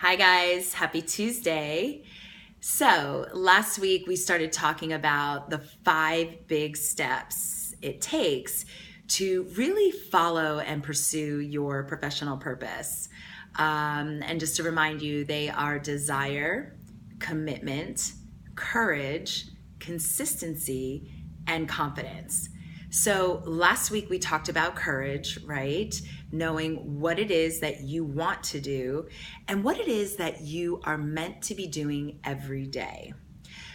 Hi guys, happy Tuesday. So, last week we started talking about the 5 big steps it takes to really follow and pursue your professional purpose. And just to remind you, they are desire, commitment, courage, consistency, and confidence. So last week we talked about courage, right? Knowing what it is that you want to do and what it is that you are meant to be doing every day.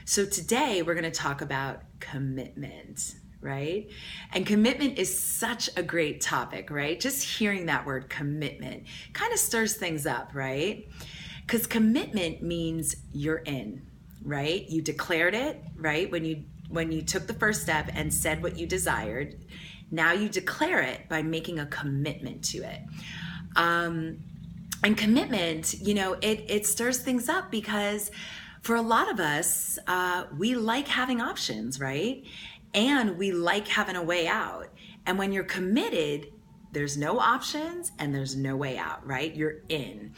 So today we're going to talk about commitment, right? And commitment is such a great topic, right? Just hearing that word commitment kind of stirs things up, right? Because commitment means you're in, right? You declared it, right? When you took the first step and said what you desired, now you declare it by making a commitment to it. And commitment, it stirs things up because for a lot of us, we like having options, right? And we like having a way out. And when you're committed, there's no options and there's no way out, right? You're in.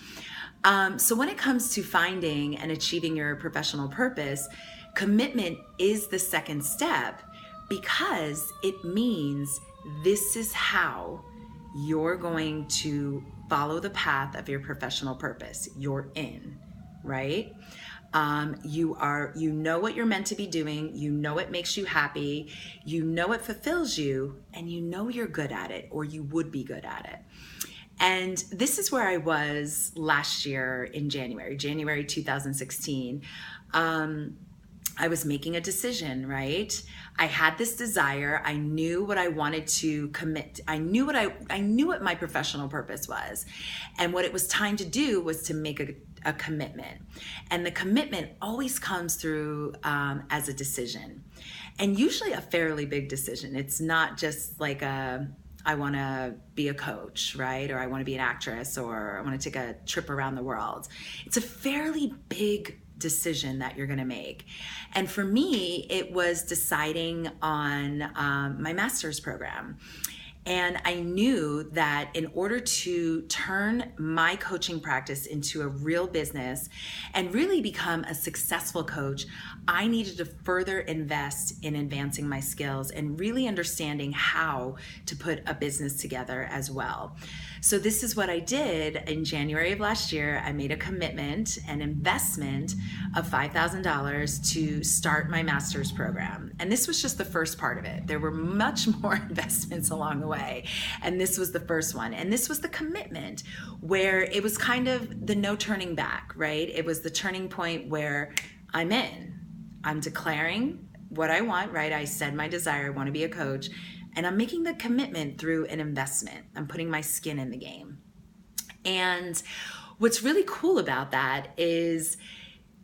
So when it comes to finding and achieving your professional purpose, commitment is the second step because it means this is how you're going to follow the path of your professional purpose. You're in, right? You know what you're meant to be doing. You know it makes you happy. You know it fulfills you, and you know you're good at it, or you would be good at it. And this is where I was last year in January 2016. I was making a decision, right? I had this desire. I knew what I wanted to commit. I knew what my professional purpose was. And what it was time to do was to make a commitment. And the commitment always comes through as a decision. And usually a fairly big decision. It's not just like I want to be a coach, right? Or I want to be an actress, or I want to take a trip around the world. It's a fairly big decision that you're going to make. And for me, it was deciding on my master's program. And I knew that in order to turn my coaching practice into a real business and really become a successful coach, I needed to further invest in advancing my skills and really understanding how to put a business together as well. So this is what I did in January of last year. I made a commitment, an investment of $5,000 to start my master's program. And this was just the first part of it. There were much more investments along the way. And this was the first one. And this was the commitment where it was kind of the no turning back, right? It was the turning point where I'm in. I'm declaring what I want, right? I said my desire, I want to be a coach. And I'm making the commitment through an investment. I'm putting my skin in the game. And what's really cool about that is,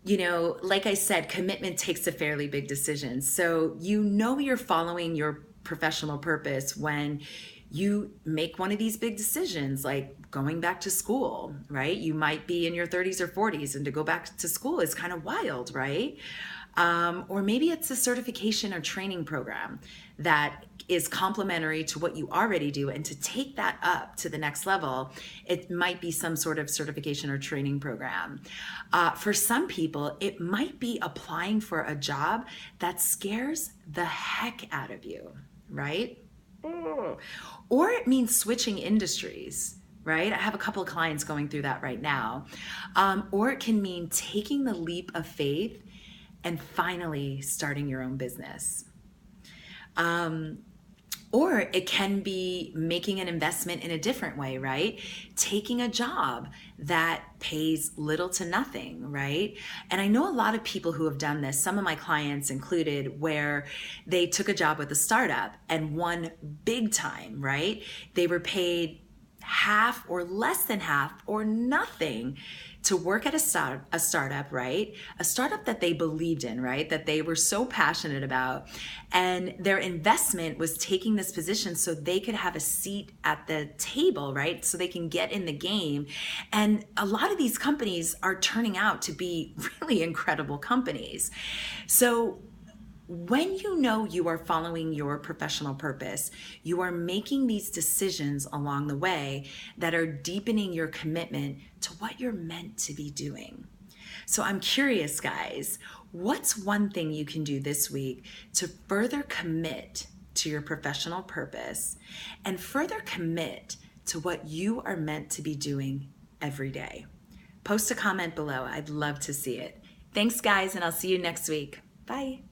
like I said, commitment takes a fairly big decision. So you're following your professional purpose when you make one of these big decisions, like going back to school, right? You might be in your 30s or 40s, and to go back to school is kind of wild, right? Or maybe it's a certification or training program that is complementary to what you already do, and to take that up to the next level, it might be some sort of certification or training program. For some people, it might be applying for a job that scares the heck out of you, right? Or it means switching industries, right? I have a couple of clients going through that right now. Or it can mean taking the leap of faith and finally starting your own business. Or it can be making an investment in a different way, right? Taking a job that pays little to nothing, right? And I know a lot of people who have done this, some of my clients included, where they took a job with a startup and won big time, right? They were paid half or less than half or nothing to work at a startup, right? A startup that they believed in, right? That they were so passionate about. And their investment was taking this position so they could have a seat at the table, right? So they can get in the game. And a lot of these companies are turning out to be really incredible companies. So When you know you are following your professional purpose, you are making these decisions along the way that are deepening your commitment to what you're meant to be doing. So I'm curious, guys, what's one thing you can do this week to further commit to your professional purpose and further commit to what you are meant to be doing every day? Post a comment below. I'd love to see it. Thanks, guys, and I'll see you next week. Bye.